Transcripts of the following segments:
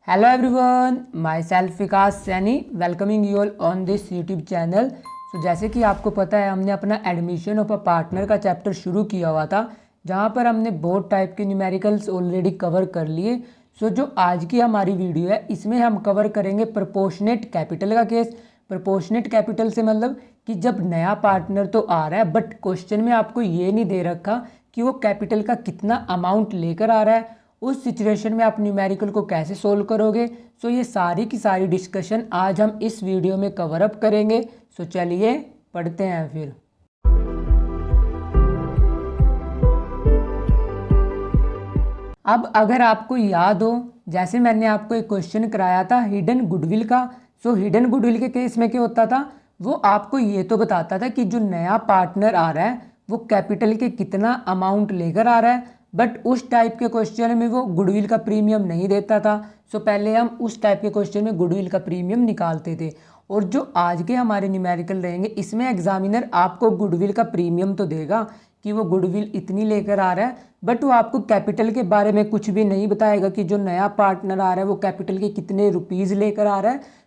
Hello everyone, myself Vikas Saini welcoming you all on this YouTube channel. जैसे कि आपको पता है हमने अपना एडमिशन ऑफ अ पार्टनर का चैप्टर शुरू किया हुआ था, जहाँ पर हमने बहुत टाइप के न्यूमेरिकल्स ऑलरेडी कवर कर लिए। जो आज की हमारी वीडियो है इसमें हम कवर करेंगे प्रोपोर्शनेट कैपिटल का केस। प्रोपोर्शनेट कैपिटल से मतलब कि जब नया पार्टनर तो आ रहा है बट क्वेश्चन में आपको ये नहीं दे रखा कि वो कैपिटल का कितना अमाउंट लेकर आ रहा है, उस सिचुएशन में आप न्यूमेरिकल को कैसे सोल्व करोगे। ये सारी की सारी डिस्कशन आज हम इस वीडियो में कवर अप करेंगे। चलिए पढ़ते हैं फिर। अब अगर आपको याद हो, जैसे मैंने आपको एक क्वेश्चन कराया था हिडन गुडविल का। हिडन गुडविल के केस में क्या होता था, वो आपको ये तो बताता था कि जो नया पार्टनर आ रहा है वो कैपिटल के कितना अमाउंट लेकर आ रहा है, बट उस टाइप के क्वेश्चन में वो गुडविल का प्रीमियम नहीं देता था। पहले हम उस टाइप के क्वेश्चन में गुडविल का प्रीमियम निकालते थे। और जो आज के हमारे न्यूमेरिकल रहेंगे इसमें एग्जामिनर आपको गुडविल का प्रीमियम तो देगा कि वो गुडविल इतनी लेकर आ रहा है, बट वो आपको कैपिटल के बारे में कुछ भी नहीं बताएगा कि जो नया पार्टनर आ रहा है वो कैपिटल के कितने रुपीज़ लेकर आ रहा है।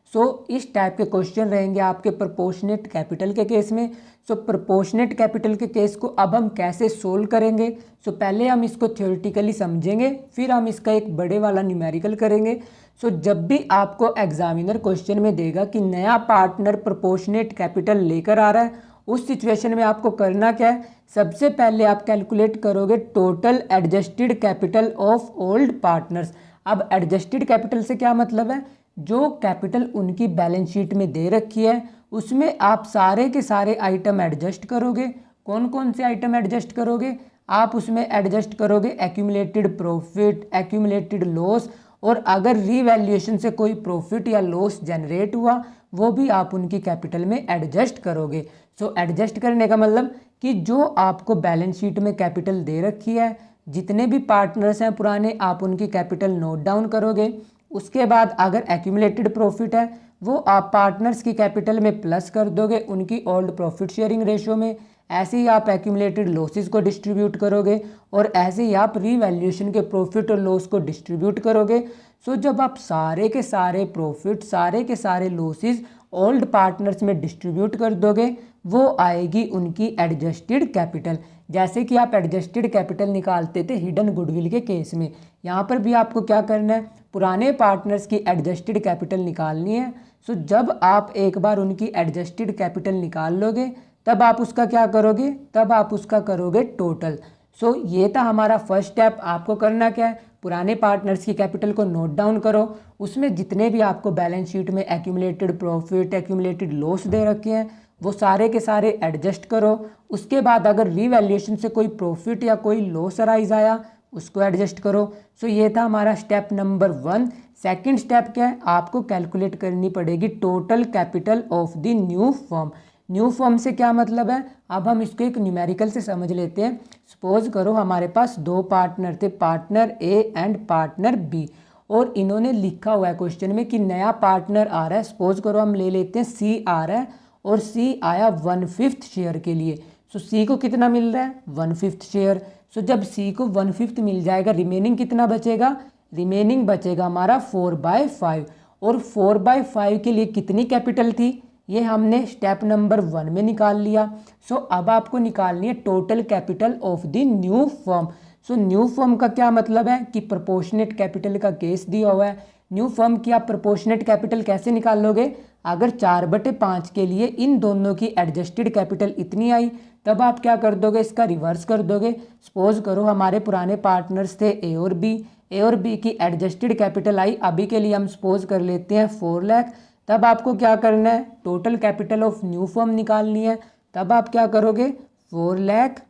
इस टाइप के क्वेश्चन रहेंगे आपके प्रोपोर्शनेट कैपिटल के केस में। प्रोपोर्शनेट कैपिटल के केस को अब हम कैसे सोल्व करेंगे। पहले हम इसको थ्योरेटिकली समझेंगे, फिर हम इसका एक बड़े वाला न्यूमेरिकल करेंगे। जब भी आपको एग्जामिनर क्वेश्चन में देगा कि नया पार्टनर प्रोपोर्शनेट कैपिटल लेकर आ रहा है, उस सिचुएशन में आपको करना क्या है, सबसे पहले आप कैलकुलेट करोगे total adjusted capital of old partners. अब एडजस्टेड कैपिटल से क्या मतलब है, जो कैपिटल उनकी बैलेंस शीट में दे रखी है उसमें आप सारे के सारे आइटम एडजस्ट करोगे। कौन कौन से आइटम एडजस्ट करोगे, आप उसमें एडजस्ट करोगे एक्यूमुलेटेड प्रॉफिट, एक्यूमुलेटेड लॉस, और अगर रीवैल्यूएशन से कोई प्रॉफिट या लॉस जनरेट हुआ वो भी आप उनकी कैपिटल में एडजस्ट करोगे। एडजस्ट करने का मतलब कि जो आपको बैलेंस शीट में कैपिटल दे रखी है, जितने भी पार्टनर्स हैं पुराने, आप उनकी कैपिटल नोट डाउन करोगे। उसके बाद अगर एक्यूमुलेटेड प्रॉफिट है वो आप पार्टनर्स की कैपिटल में प्लस कर दोगे उनकी ओल्ड प्रॉफिट शेयरिंग रेशो में। ऐसे ही आप एक्यूमुलेटेड लॉसेस को डिस्ट्रीब्यूट करोगे और ऐसे ही आप रीवैल्यूएशन के प्रॉफिट और लॉस को डिस्ट्रीब्यूट करोगे। जब आप सारे के सारे प्रॉफिट, सारे के सारे लॉसेस ओल्ड पार्टनर्स में डिस्ट्रीब्यूट कर दोगे, वो आएगी उनकी एडजस्टेड कैपिटल। जैसे कि आप एडजस्टेड कैपिटल निकालते थे हिडन गुडविल के केस में, यहाँ पर भी आपको क्या करना है, पुराने पार्टनर्स की एडजस्टेड कैपिटल निकालनी है। जब आप एक बार उनकी एडजस्टेड कैपिटल निकाल लोगे तब आप उसका क्या करोगे, तब आप उसका करोगे टोटल। ये था हमारा फर्स्ट स्टेप। आपको करना क्या है, पुराने पार्टनर्स की कैपिटल को नोट डाउन करो, उसमें जितने भी आपको बैलेंस शीट में एक्यूमुलेटेड प्रॉफिट, एक्यूमुलेटेड लॉस दे रखे हैं वो सारे के सारे एडजस्ट करो। उसके बाद अगर रीवैल्यूएशन से कोई प्रॉफिट या कोई लॉस अराइज आया उसको एडजस्ट करो। ये था हमारा स्टेप नंबर 1। सेकंड स्टेप क्या है, आपको कैलकुलेट करनी पड़ेगी total capital of the new firm. New firm से क्या मतलब है, अब हम इसको एक न्यूमेरिकल से समझ लेते हैं। सपोज करो हमारे पास दो पार्टनर थे, partner A and partner B, और इन्होंने लिखा हुआ है क्वेश्चन में कि नया पार्टनर आ रहा है। सपोज करो हम ले लेते हैं सी आ रहा है और सी आया 1/5 शेयर के लिए। सी को कितना मिल रहा है, 1/5 शेयर। जब सी को 1/5 मिल जाएगा, रिमेनिंग कितना बचेगा, रिमेनिंग बचेगा हमारा 4/5। और 4/5 के लिए कितनी कैपिटल थी, ये हमने स्टेप नंबर 1 में निकाल लिया। अब आपको निकालनी है total capital of the new firm. New firm का क्या मतलब है कि प्रोपोर्शनेट कैपिटल का केस दिया हुआ है। न्यू फर्म की आप प्रोपोर्शनेट कैपिटल कैसे निकालोगे, अगर 4/5 के लिए इन दोनों की एडजस्टेड कैपिटल इतनी आई तब आप क्या कर दोगे, इसका रिवर्स कर दोगे। सपोज करो हमारे पुराने पार्टनर्स थे ए और बी, ए और बी की एडजस्टेड कैपिटल आई, अभी के लिए हम सपोज कर लेते हैं 4 लाख। तब आपको क्या करना है, total capital of new firm निकालनी है। तब आप क्या करोगे, 4 लाख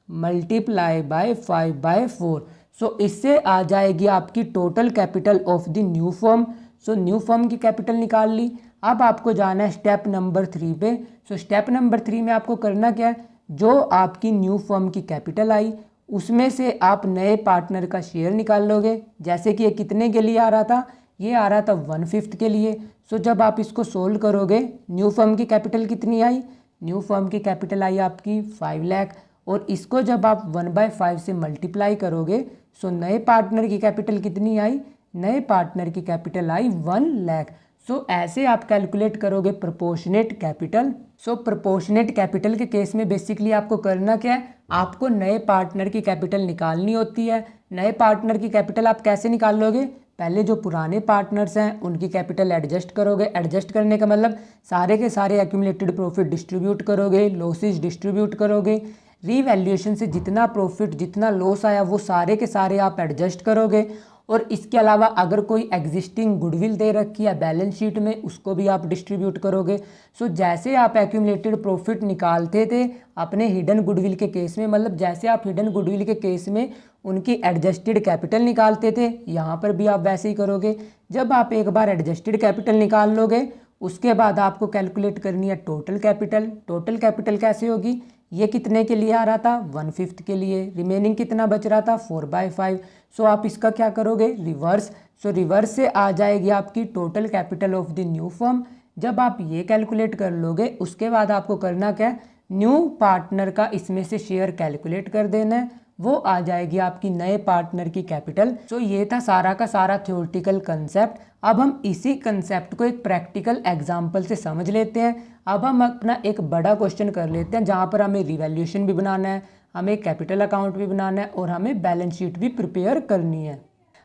मल्टीप्लाई बाय 5/4। इससे आ जाएगी आपकी total capital of the new firm. New firm की कैपिटल निकाल ली। अब आपको जाना है स्टेप नंबर 3 पे। स्टेप नंबर 3 में आपको करना क्या है, जो आपकी न्यू फर्म की कैपिटल आई उसमें से आप नए पार्टनर का शेयर निकाल लोगे। जैसे कि ये कितने के लिए आ रहा था, ये आ रहा था 1/5 के लिए। जब आप इसको सोल्व करोगे, न्यू फर्म की कैपिटल कितनी आई, न्यू फर्म की कैपिटल आई आपकी 5 लाख, और इसको जब आप 1/5 से मल्टीप्लाई करोगे नए पार्टनर की कैपिटल कितनी आई, नए पार्टनर की कैपिटल आई 1 लाख। सो ऐसे आप कैलकुलेट करोगे प्रोपोर्शनेट कैपिटल। सो प्रोपोर्शनेट कैपिटल के केस में बेसिकली आपको करना क्या है, आपको नए पार्टनर की कैपिटल निकालनी होती है। नए पार्टनर की कैपिटल आप कैसे निकाल लोगे, पहले जो पुराने पार्टनर्स हैं उनकी कैपिटल एडजस्ट करोगे। एडजस्ट करने का मतलब सारे के सारे एक्यूमुलेटेड प्रॉफिट डिस्ट्रीब्यूट करोगे, लॉसेज डिस्ट्रीब्यूट करोगे। रीवैल्यूएशन से जितना प्रॉफिट जितना लॉस आया वो सारे के सारे आप एडजस्ट करोगे। और इसके अलावा अगर कोई एग्जिस्टिंग गुडविल दे रखी है बैलेंस शीट में उसको भी आप डिस्ट्रीब्यूट करोगे। सो जैसे आप एक्यूमुलेटेड प्रॉफिट निकालते थे अपने हिडन गुडविल के केस में, मतलब जैसे आप हिडन गुडविल के केस में उनकी एडजस्टेड कैपिटल निकालते थे, यहाँ पर भी आप वैसे ही करोगे। जब आप एक बार एडजस्टेड कैपिटल निकाल लोगे उसके बाद आपको कैलकुलेट करनी है टोटल कैपिटल। टोटल कैपिटल कैसे होगी, ये कितने के लिए आ रहा था 1/5 के लिए, रिमेनिंग कितना बच रहा था 4/5। सो आप इसका क्या करोगे रिवर्स। सो रिवर्स से आ जाएगी आपकी total capital of the new firm. जब आप ये कैलकुलेट कर लोगे उसके बाद आपको करना क्या है, न्यू पार्टनर का इसमें से शेयर कैलकुलेट कर देना है, वो आ जाएगी आपकी नए पार्टनर की कैपिटल। सो ये था सारा का सारा थ्योरेटिकल कंसेप्ट। अब हम इसी कंसेप्ट को एक प्रैक्टिकल एग्जाम्पल से समझ लेते हैं। अब हम अपना एक बड़ा क्वेश्चन कर लेते हैं जहाँ पर हमें रिवैल्यूएशन भी बनाना है, हमें कैपिटल अकाउंट भी बनाना है और हमें बैलेंस शीट भी प्रिपेयर करनी है।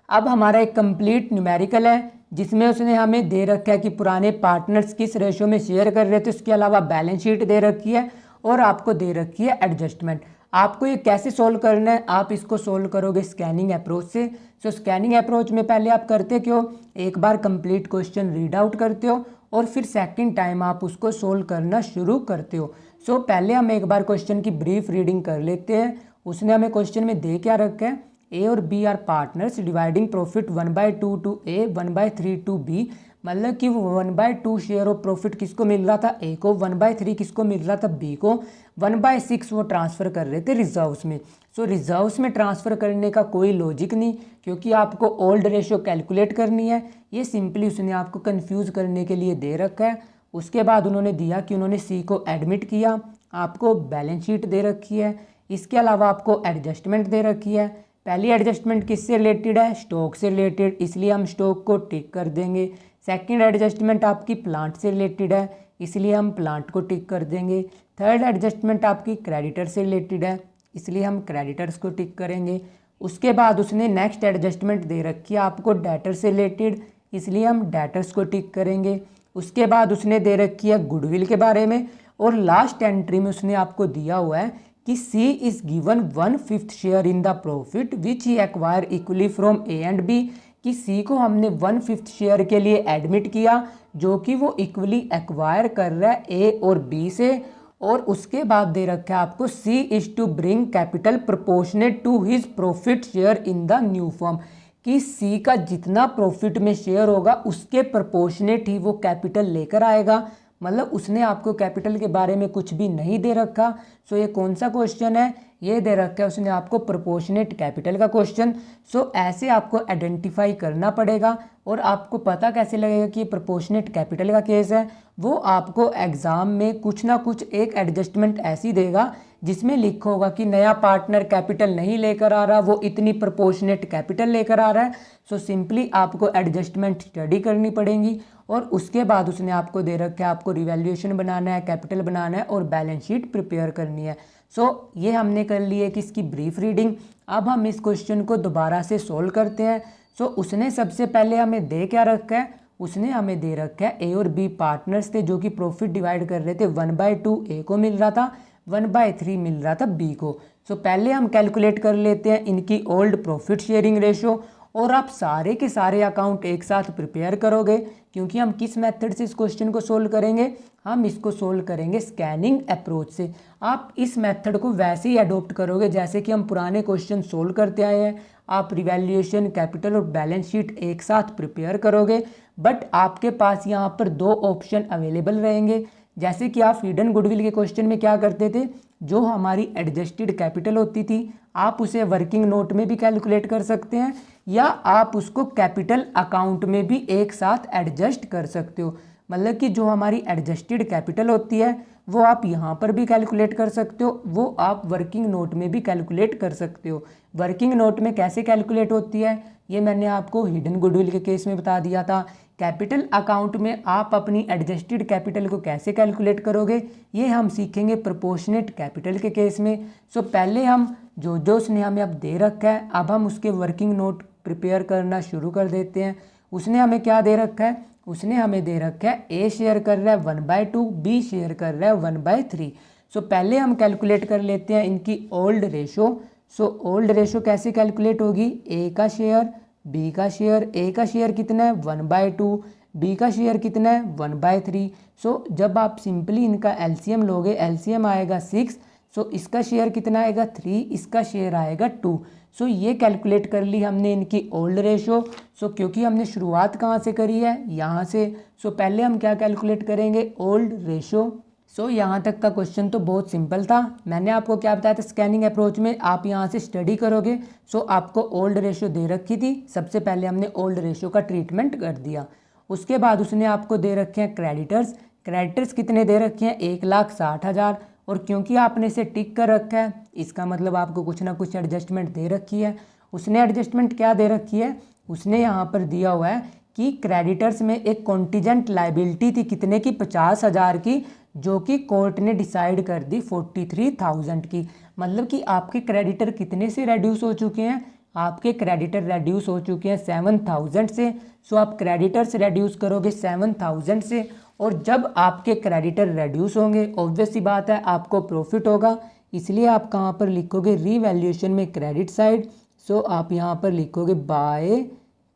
अब हमारा एक कंप्लीट न्यूमेरिकल है जिसमें उसने हमें दे रखा है कि पुराने पार्टनर्स किस रेशो में शेयर कर रहे थे, उसके अलावा बैलेंस शीट दे रखी है और आपको दे रखी है एडजस्टमेंट। आपको ये कैसे सोल्व करना है, आप इसको सोल्व करोगे स्कैनिंग अप्रोच से। सो स्कैनिंग अप्रोच में पहले आप करते क्यों, एक बार कंप्लीट क्वेश्चन रीड आउट करते हो और फिर सेकंड टाइम आप उसको सोल्व करना शुरू करते हो। सो पहले हम एक बार क्वेश्चन की ब्रीफ रीडिंग कर लेते हैं। उसने हमें क्वेश्चन में दे क्या रखा है, ए और B are partners dividing profit 1/2 to A 1/3 to B. मतलब कि 1/2 शेयर ऑफ प्रॉफिट किसको मिल रहा था, ए को, 1/3 किसको मिल रहा था, बी को, 1/6 वो ट्रांसफ़र कर रहे थे रिजर्व्स में। सो रिजर्व्स में ट्रांसफ़र करने का कोई लॉजिक नहीं क्योंकि आपको ओल्ड रेशो कैलकुलेट करनी है। ये सिंपली उसने आपको कंफ्यूज करने के लिए दे रखा है। उसके बाद उन्होंने दिया कि उन्होंने सी को एडमिट किया, आपको बैलेंस शीट दे रखी है, इसके अलावा आपको एडजस्टमेंट दे रखी है। पहली एडजस्टमेंट किससे रिलेटेड है, स्टॉक से रिलेटेड, इसलिए हम स्टॉक को टिक कर देंगे। सेकंड एडजस्टमेंट आपकी प्लांट से रिलेटेड है, इसलिए हम प्लांट को टिक कर देंगे। थर्ड एडजस्टमेंट आपकी क्रेडिटर से रिलेटेड है, इसलिए हम क्रेडिटर्स को टिक करेंगे। उसके बाद उसने नेक्स्ट एडजस्टमेंट दे रखी है आपको डेटर से रिलेटेड, इसलिए हम डेटर्स को टिक करेंगे। उसके बाद उसने दे रखी है गुडविल के बारे में और लास्ट एंट्री में उसने आपको दिया हुआ है कि C is given 1/5 share in the profit which he acquire equally from A and B, कि सी को हमने 1/5 शेयर के लिए एडमिट किया जो कि वो इक्वली एक्वायर कर रहा है ए और बी से। और उसके बाद दे रखा है आपको C is to bring capital proportionate to his profit share in the new firm, कि सी का जितना प्रॉफिट में शेयर होगा उसके प्रोपोर्शनेट ही वो कैपिटल लेकर आएगा। मतलब उसने आपको कैपिटल के बारे में कुछ भी नहीं दे रखा। सो ये कौन सा क्वेश्चन है, ये दे रखा है उसने आपको प्रोपोर्शनेट कैपिटल का क्वेश्चन। सो ऐसे आपको आइडेंटिफाई करना पड़ेगा और आपको पता कैसे लगेगा कि ये प्रोपोर्शनेट कैपिटल का केस है, वो आपको एग्जाम में कुछ ना कुछ एक एडजस्टमेंट ऐसी देगा जिसमें लिखा होगा कि नया पार्टनर कैपिटल नहीं लेकर आ रहा, वो इतनी प्रोपोर्शनेट कैपिटल लेकर आ रहा है। सो सिंपली आपको एडजस्टमेंट स्टडी करनी पड़ेगी और उसके बाद उसने आपको दे रखा है आपको रिवैल्यूएशन बनाना है, कैपिटल बनाना है और बैलेंस शीट प्रिपेयर करनी है। सो ये हमने कर ली है कि इसकी ब्रीफ रीडिंग। अब हम इस क्वेश्चन को दोबारा से सोल्व करते हैं। सो उसने सबसे पहले हमें दे क्या रखा है, उसने हमें दे रखा है ए और बी पार्टनर्स थे जो कि प्रॉफिट डिवाइड कर रहे थे, 1/2 ए को मिल रहा था, 1/3 मिल रहा था बी को। सो पहले हम कैलकुलेट कर लेते हैं इनकी ओल्ड प्रॉफिट शेयरिंग रेशो और आप सारे के सारे अकाउंट एक साथ प्रिपेयर करोगे क्योंकि हम किस मेथड से इस क्वेश्चन को सोल्व करेंगे, हम इसको सोल्व करेंगे स्कैनिंग अप्रोच से। आप इस मेथड को वैसे ही अडोप्ट करोगे जैसे कि हम पुराने क्वेश्चन सोल्व करते आए हैं। आप रिवैल्यूएशन, कैपिटल और बैलेंस शीट एक साथ प्रिपेयर करोगे, बट आपके पास यहाँ पर दो ऑप्शन अवेलेबल रहेंगे। जैसे कि आप हिडन गुडविल के क्वेश्चन में क्या करते थे, जो हमारी एडजस्टेड कैपिटल होती थी आप उसे वर्किंग नोट में भी कैलकुलेट कर सकते हैं या आप उसको कैपिटल अकाउंट में भी एक साथ एडजस्ट कर सकते हो। मतलब कि जो हमारी एडजस्टेड कैपिटल होती है वो आप यहाँ पर भी कैलकुलेट कर सकते हो, वो आप वर्किंग नोट में भी कैलकुलेट कर सकते हो। वर्किंग नोट में कैसे कैलकुलेट होती है, ये मैंने आपको हिडन गुडविल के केस में बता दिया था। कैपिटल अकाउंट में आप अपनी एडजस्टेड कैपिटल को कैसे कैलकुलेट करोगे ये हम सीखेंगे प्रोपोर्शनेट कैपिटल के केस में। सो पहले हम जो उसने हमें अब दे रखा है, अब हम उसके वर्किंग नोट प्रिपेयर करना शुरू कर देते हैं। उसने हमें क्या दे रखा है, उसने हमें दे रखा है ए शेयर कर रहा है 1/2, बी शेयर कर रहा है 1/3। सो पहले हम कैलकुलेट कर लेते हैं इनकी old ratio. So old ratio कैसे कैलकुलेट होगी, ए का शेयर, बी का शेयर, ए का शेयर कितना है 1/2, बी का शेयर कितना है 1/3। सो जब आप सिंपली इनका एलसीएम लोगे, एलसीएम आएगा 6। सो इसका शेयर कितना आएगा 3, इसका शेयर आएगा 2। सो ये कैलकुलेट कर ली हमने इनकी ओल्ड रेशो। सो क्योंकि हमने शुरुआत कहाँ से करी है, यहाँ से। सो पहले हम क्या कैलकुलेट करेंगे, ओल्ड रेशो। सो यहाँ तक का क्वेश्चन तो बहुत सिंपल था। मैंने आपको क्या बताया था, स्कैनिंग अप्रोच में आप यहाँ से स्टडी करोगे। सो आपको ओल्ड रेशो दे रखी थी, सबसे पहले हमने ओल्ड रेशो का ट्रीटमेंट कर दिया। उसके बाद उसने आपको दे रखे हैं क्रेडिटर्स। क्रेडिटर्स कितने दे रखे हैं, 1,60,000। और क्योंकि आपने इसे टिक कर रखा है, इसका मतलब आपको कुछ ना कुछ एडजस्टमेंट दे रखी है। उसने एडजस्टमेंट क्या दे रखी है, उसने यहाँ पर दिया हुआ है कि क्रेडिटर्स में एक कॉन्टीजेंट लाइबिलिटी थी कितने की, 50,000 की, जो कि कोर्ट ने डिसाइड कर दी 43,000 की। मतलब कि आपके क्रेडिटर कितने से रेड्यूस हो चुके हैं, आपके क्रेडिटर रेड्यूस हो चुके हैं 7,000 से। सो आप क्रेडिटर्स रेड्यूस करोगे 7,000 से, और जब आपके क्रेडिटर रेड्यूस होंगे ऑब्वियस सी बात है आपको प्रॉफिट होगा। इसलिए आप कहाँ पर लिखोगे, रीवैल्यूएशन में क्रेडिट साइड। सो आप यहाँ पर लिखोगे बाय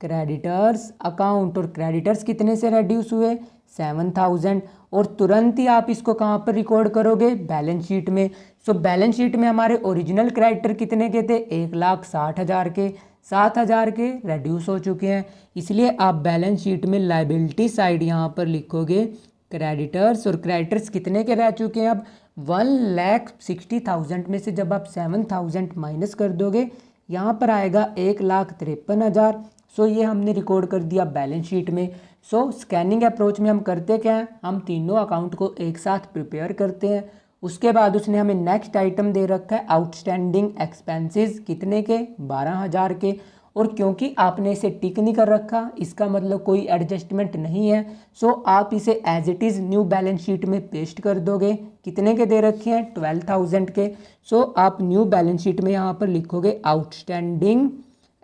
क्रेडिटर्स अकाउंट, और क्रेडिटर्स कितने से रेड्यूस हुए 7,000। और तुरंत ही आप इसको कहाँ पर रिकॉर्ड करोगे, बैलेंस शीट में। सो बैलेंस शीट में हमारे ओरिजिनल क्रेडिटर कितने के थे, 1,60,000 के, 7,000 के रेड्यूस हो चुके हैं। इसलिए आप बैलेंस शीट में लाइबिलिटी साइड यहाँ पर लिखोगे क्रेडिटर्स, और क्रेडिटर्स कितने के रह चुके हैं अब 1,60,000 में से जब आप 7,000 माइनस कर दोगे यहाँ पर आएगा 1,53,000। सो ये हमने रिकॉर्ड कर दिया बैलेंस शीट में। सो स्कैनिंग अप्रोच में हम करते क्या हैं, हम तीनों अकाउंट को एक साथ प्रिपेयर करते हैं। उसके बाद उसने हमें नेक्स्ट आइटम दे रखा है आउटस्टैंडिंग एक्सपेंसेस कितने के, 12,000 के। और क्योंकि आपने इसे टिक नहीं कर रखा, इसका मतलब कोई एडजस्टमेंट नहीं है। सो आप इसे as it is new balance sheet में पेस्ट कर दोगे। कितने के दे रखे हैं, 12,000 के। सो आप न्यू बैलेंस शीट में यहाँ पर लिखोगे आउटस्टैंडिंग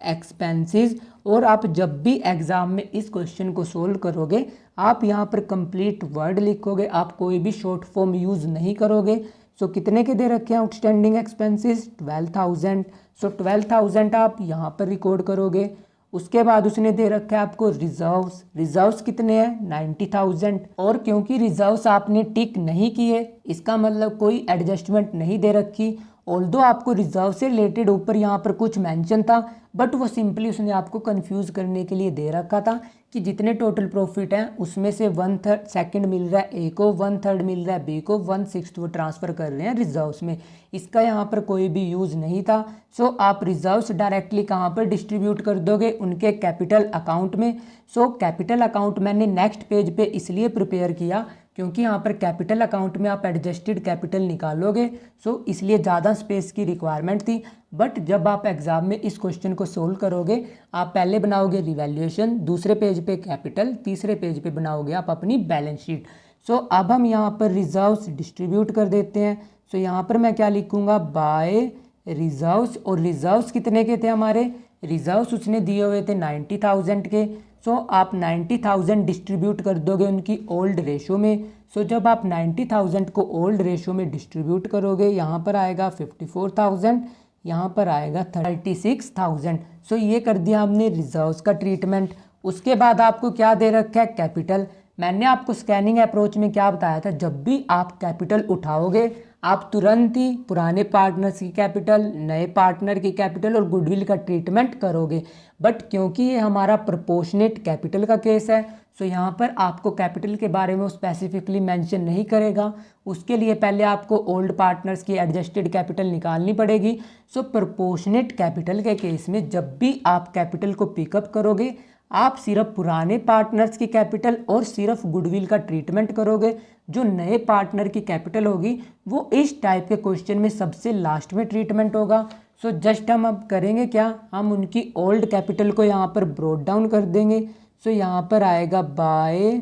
एक्सपेंसेस। और आप जब भी एग्ज़ाम में इस क्वेश्चन को सोल्व करोगे आप यहाँ पर कंप्लीट वर्ड लिखोगे, आप कोई भी शॉर्ट फॉर्म यूज़ नहीं करोगे। सो कितने के दे रखे हैं आउटस्टैंडिंग एक्सपेंसेस, 12,000। सो 12,000 आप यहाँ पर रिकॉर्ड करोगे। उसके बाद उसने दे रखा है आपको रिजर्व्स। रिजर्व्स कितने हैं, 90,000। और क्योंकि रिजर्व्स आपने टिक नहीं किए, इसका मतलब कोई एडजस्टमेंट नहीं दे रखी। ऑल्दो आपको रिजर्व से रिलेटेड ऊपर यहाँ पर कुछ मेंशन था, बट वो सिंपली उसने आपको कंफ्यूज करने के लिए दे रखा था कि जितने टोटल प्रॉफिट हैं उसमें से 1/3 सेकंड मिल रहा है ए को, 1/3 मिल रहा है बी को, 1/6 वो ट्रांसफ़र कर रहे हैं रिजर्व्स में। इसका यहाँ पर कोई भी यूज़ नहीं था। सो आप रिजर्व्स डायरेक्टली कहाँ पर डिस्ट्रीब्यूट कर दोगे, उनके कैपिटल अकाउंट में। सो कैपिटल अकाउंट मैंने नेक्स्ट पेज पे इसलिए प्रिपेयर किया क्योंकि यहाँ पर कैपिटल अकाउंट में आप एडजस्टेड कैपिटल निकालोगे। सो इसलिए ज़्यादा स्पेस की रिक्वायरमेंट थी। बट जब आप एग्ज़ाम में इस क्वेश्चन को सोल्व करोगे, आप पहले बनाओगे रिवैल्यूएशन, दूसरे पेज पे कैपिटल, तीसरे पेज पे बनाओगे आप अपनी बैलेंस शीट। सो अब हम यहाँ पर रिजर्व्स डिस्ट्रीब्यूट कर देते हैं। सो यहाँ पर मैं क्या लिखूँगा, बाय रिजर्व्स। और रिजर्व्स कितने के थे हमारे, रिजर्व्स उसने दिए हुए थे 90,000 के। सो आप 90,000 डिस्ट्रीब्यूट कर दोगे उनकी ओल्ड रेशो में। सो जब आप 90,000 को ओल्ड रेशो में डिस्ट्रीब्यूट करोगे, यहाँ पर आएगा 54,000, यहाँ पर आएगा 36,000। सो ये कर दिया हमने रिजर्व्स का ट्रीटमेंट। उसके बाद आपको क्या दे रखा है, कैपिटल। मैंने आपको स्कैनिंग अप्रोच में क्या बताया था, जब भी आप कैपिटल उठाओगे आप तुरंत ही पुराने पार्टनर्स की कैपिटल, नए पार्टनर की कैपिटल और गुडविल का ट्रीटमेंट करोगे। बट क्योंकि ये हमारा प्रोपोर्शनेट कैपिटल का केस है, सो यहाँ पर आपको कैपिटल के बारे में वो स्पेसिफिकली मेंशन नहीं करेगा। उसके लिए पहले आपको ओल्ड पार्टनर्स की एडजस्टेड कैपिटल निकालनी पड़ेगी। सो प्रोपोर्शनेट कैपिटल के केस में जब भी आप कैपिटल को पिकअप करोगे, आप सिर्फ पुराने पार्टनर्स की कैपिटल और सिर्फ गुडविल का ट्रीटमेंट करोगे। जो नए पार्टनर की कैपिटल होगी वो इस टाइप के क्वेश्चन में सबसे लास्ट में ट्रीटमेंट होगा। सो जस्ट हम अब करेंगे क्या, हम उनकी ओल्ड कैपिटल को यहाँ पर ब्रोड डाउन कर देंगे। सो यहाँ पर आएगा बाय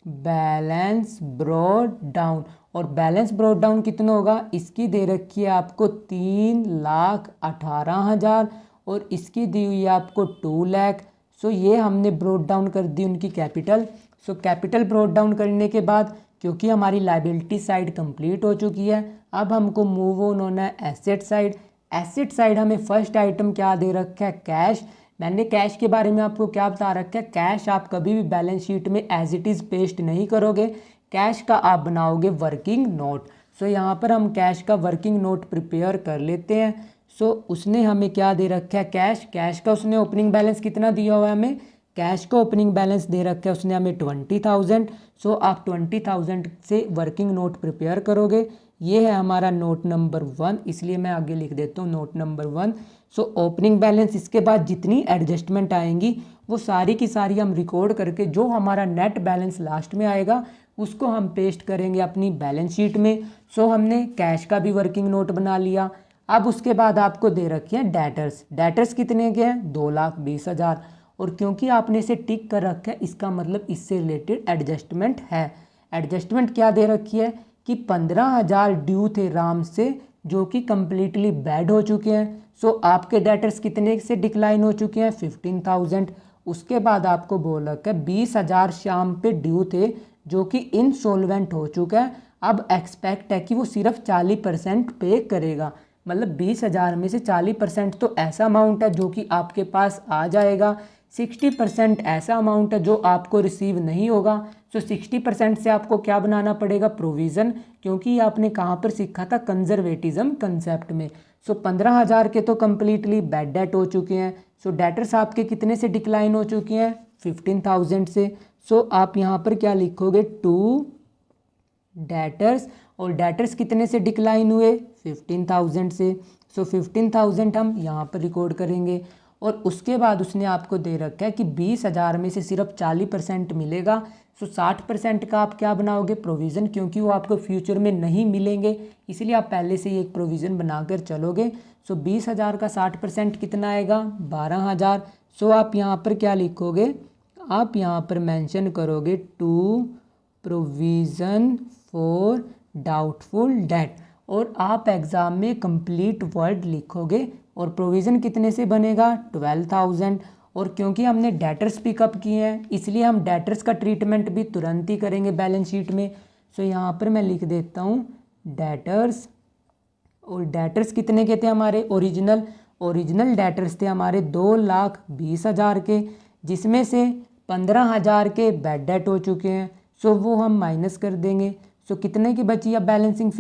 बैलेंस ब्रोड डाउन, और बैलेंस ब्रोड डाउन कितना होगा, इसकी दे रखी है आपको 3,18,000 और इसकी दी हुई है आपको 2 लाख। सो ये हमने ब्रोड डाउन कर दी उनकी capital. So capital broad down करने के बाद क्योंकि हमारी लाइबिलिटी साइड कंप्लीट हो चुकी है, अब हमको मूव ऑन होना है एसेट साइड। एसेट साइड हमें फर्स्ट आइटम क्या दे रखा है, कैश। मैंने कैश के बारे में आपको क्या बता रखा है, कैश आप कभी भी बैलेंस शीट में एज इट इज़ पेस्ट नहीं करोगे, कैश का आप बनाओगे वर्किंग नोट। सो यहाँ पर हम कैश का वर्किंग नोट प्रिपेयर कर लेते हैं। सो उसने हमें क्या दे रखा है, कैश। कैश का उसने ओपनिंग बैलेंस कितना दिया हुआ है हमें, कैश का ओपनिंग बैलेंस दे रखा है उसने हमें 20,000। सो आप 20,000 से वर्किंग नोट प्रिपेयर करोगे। ये है हमारा नोट नंबर 1, इसलिए मैं आगे लिख देता हूँ note number 1। So opening balance, इसके बाद जितनी एडजस्टमेंट आएंगी वो सारी की सारी हम रिकॉर्ड करके जो हमारा नेट बैलेंस लास्ट में आएगा उसको हम पेस्ट करेंगे अपनी बैलेंस शीट में। सो हमने कैश का भी वर्किंग नोट बना लिया। अब उसके बाद आपको दे रखी है डेटर्स। डेटर्स कितने के हैं, 2,20,000, और क्योंकि आपने इसे टिक कर रखा है इसका मतलब इससे रिलेटेड एडजस्टमेंट है। एडजस्टमेंट क्या दे रखी है कि 15,000 ड्यू थे राम से जो कि कम्प्लीटली बैड हो चुके हैं। सो आपके डेटर्स कितने से डिक्लाइन हो चुके हैं, 15,000। उसके बाद आपको बोल रखा है 20,000 शाम पे ड्यू थे जो कि इनसॉल्वेंट हो चुका है। अब एक्सपेक्ट है कि वो सिर्फ 40% पे करेगा, मतलब 20,000 में से 40% तो ऐसा अमाउंट है जो कि आपके पास आ जाएगा, 60% ऐसा अमाउंट है जो आपको रिसीव नहीं होगा। सो 60% से आपको क्या बनाना पड़ेगा, प्रोविज़न, क्योंकि आपने कहाँ पर सीखा था, कंजर्वेटिज्म कंसेप्ट में। सो 15,000 के तो कम्प्लीटली बैड डेट हो चुके हैं। सो डेटर्स आपके कितने से डिक्लाइन हो चुके हैं, 15,000 से। सो आप यहाँ पर क्या लिखोगे, 2 डेटर्स, और डेटर्स कितने से डिक्लाइन हुए, 15,000 से। सो 15,000 हम यहाँ पर रिकॉर्ड करेंगे। और उसके बाद उसने आपको दे रखा है कि 20,000 में से सिर्फ 40% मिलेगा। सो 60% का आप क्या बनाओगे, प्रोविज़न, क्योंकि वो आपको फ्यूचर में नहीं मिलेंगे, इसलिए आप पहले से ही एक प्रोविज़न बनाकर चलोगे। सो 20,000 का 60% कितना आएगा, 12,000। सो आप यहाँ पर क्या लिखोगे, आप यहाँ पर मेंशन करोगे 2 प्रोविज़न फॉर डाउटफुल डेट, और आप एग्ज़ाम में कंप्लीट वर्ड लिखोगे। और प्रोविज़न कितने से बनेगा, 12,000। और क्योंकि हमने डेटर्स पिकअप किए हैं इसलिए हम डेटर्स का ट्रीटमेंट भी तुरंत ही करेंगे बैलेंस शीट में। सो यहाँ पर मैं लिख देता हूँ डेटर्स, और डेटर्स कितने के थे हमारे, ओरिजिनल डेटर्स थे हमारे 2,20,000 के, जिसमें से 15,000 के बैड डेट हो चुके हैं। सो वो हम माइनस कर देंगे। सो कितने की बची अब बैलेंसिंग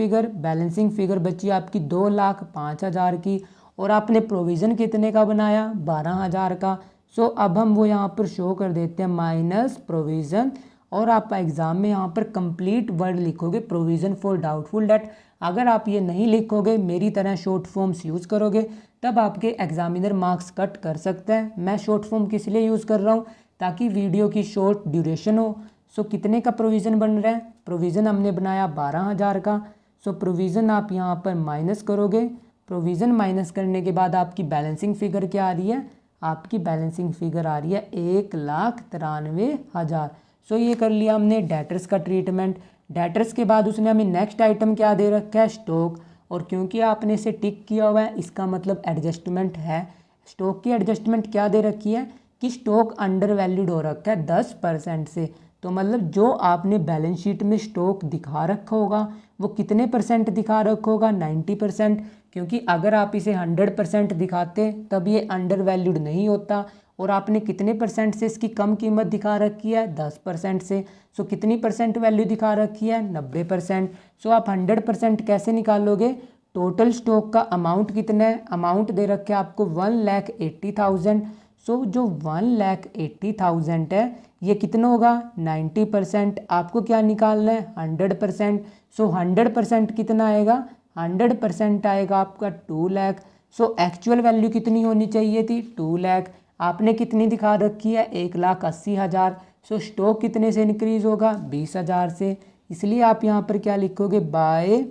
फिगर बची आपकी 2,05,000 की, और आपने प्रोविज़न कितने का बनाया, 12,000 का। सो अब हम वो यहाँ पर शो कर देते हैं माइनस प्रोविज़न, और आप एग्ज़ाम में यहाँ पर कंप्लीट वर्ड लिखोगे, प्रोविज़न फॉर डाउटफुल डेट। अगर आप ये नहीं लिखोगे, मेरी तरह शॉर्ट फॉर्म्स यूज़ करोगे, तब आपके एग्जामिनर मार्क्स कट कर सकते हैं। मैं शॉर्ट फॉर्म किस लिए यूज़ कर रहा हूँ, ताकि वीडियो की शॉर्ट ड्यूरेशन हो। सो कितने का प्रोविज़न बन रहा है, प्रोविज़न हमने बनाया 12,000 का। सो प्रोविज़न आप यहाँ पर माइनस करोगे, प्रोविज़न माइनस करने के बाद आपकी बैलेंसिंग फिगर क्या आ रही है, आपकी बैलेंसिंग फिगर आ रही है 1,93,000। सो ये कर लिया हमने डेटर्स का ट्रीटमेंट। डेटर्स के बाद उसने हमें नेक्स्ट आइटम क्या दे रखा है, स्टॉक, और क्योंकि आपने इसे टिक किया हुआ है इसका मतलब एडजस्टमेंट है। स्टॉक की एडजस्टमेंट क्या दे रखी है कि स्टॉक अंडर वैल्यूड हो रखा है 10% से। तो मतलब जो आपने बैलेंस शीट में स्टॉक दिखा रखा होगा वो कितने परसेंट दिखा रखा होगा, 90%, क्योंकि अगर आप इसे 100% दिखाते तब ये अंडर वैल्यूड नहीं होता। और आपने कितने परसेंट से इसकी कम कीमत दिखा रखी है, 10% से। सो कितनी परसेंट वैल्यू दिखा रखी है, 90%। सो आप 100% कैसे निकालोगे, टोटल स्टॉक का अमाउंट कितना है, अमाउंट दे रखे आपको 1,80,000। सो जो 1,80,000 है ये कितना होगा, 90%। आपको क्या निकालना है, 100%। सो 100% कितना आएगा, 100% आएगा आपका 2 लाख। सो एक्चुअल वैल्यू कितनी होनी चाहिए थी, 2 लाख। आपने कितनी दिखा रखी है, 1,80,000। सो स्टॉक कितने से इंक्रीज होगा, 20,000 से। इसलिए आप यहाँ पर क्या लिखोगे, बाय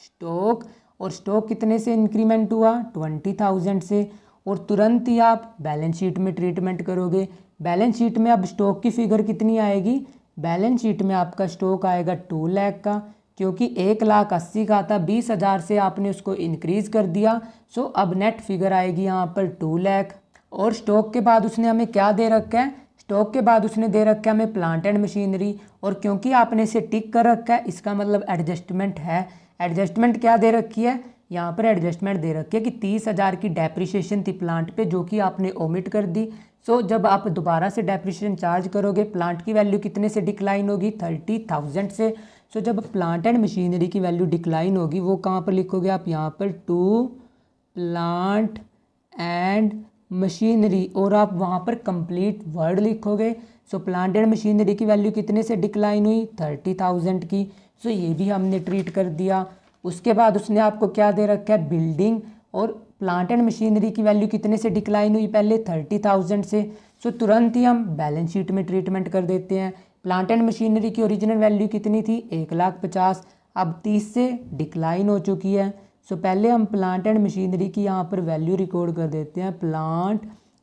स्टॉक, और स्टॉक कितने से इंक्रीमेंट हुआ 20,000 से, और तुरंत ही आप बैलेंस शीट में ट्रीटमेंट करोगे। बैलेंस शीट में अब स्टॉक की फिगर कितनी आएगी, बैलेंस शीट में आपका स्टॉक आएगा 2 लाख का, क्योंकि 1,80,000 का था, 20,000 से आपने उसको इंक्रीज़ कर दिया। सो अब नेट फिगर आएगी यहाँ पर 2 लाख। और स्टॉक के बाद उसने हमें क्या दे रखा है, स्टॉक के बाद उसने दे रखा है हमें प्लांट एंड मशीनरी, और क्योंकि आपने इसे टिक कर रखा है इसका मतलब एडजस्टमेंट है। एडजस्टमेंट क्या दे रखी है, यहाँ पर एडजस्टमेंट दे रखी है कि 30,000 की डेप्रिसिएशन थी प्लांट पे, जो कि आपने ओमिट कर दी। सो जब आप दोबारा से डेप्रिसिएशन चार्ज करोगे प्लांट की वैल्यू कितने से डिक्लाइन होगी 30,000 से। सो जब प्लांट एंड मशीनरी की वैल्यू डिक्लाइन होगी वो कहाँ पर लिखोगे आप, यहाँ पर टू प्लांट एंड मशीनरी, और आप वहाँ पर कंप्लीट वर्ड लिखोगे। सो प्लांट एंड मशीनरी की वैल्यू कितने से डिक्लाइन हुई 30,000 की। सो ये भी हमने ट्रीट कर दिया। उसके बाद उसने आपको क्या दे रखा है, बिल्डिंग, और प्लांट एंड मशीनरी की वैल्यू कितने से डिक्लाइन हुई पहले 30,000 से। सो तुरंत ही हम बैलेंस शीट में ट्रीटमेंट कर देते हैं। प्लांट एंड मशीनरी की ओरिजिनल वैल्यू कितनी थी 1,50,000, अब 30 से डिक्लाइन हो चुकी है। सो पहले हम प्लांट एंड मशीनरी की यहाँ पर वैल्यू रिकॉर्ड कर देते हैं। प्लांट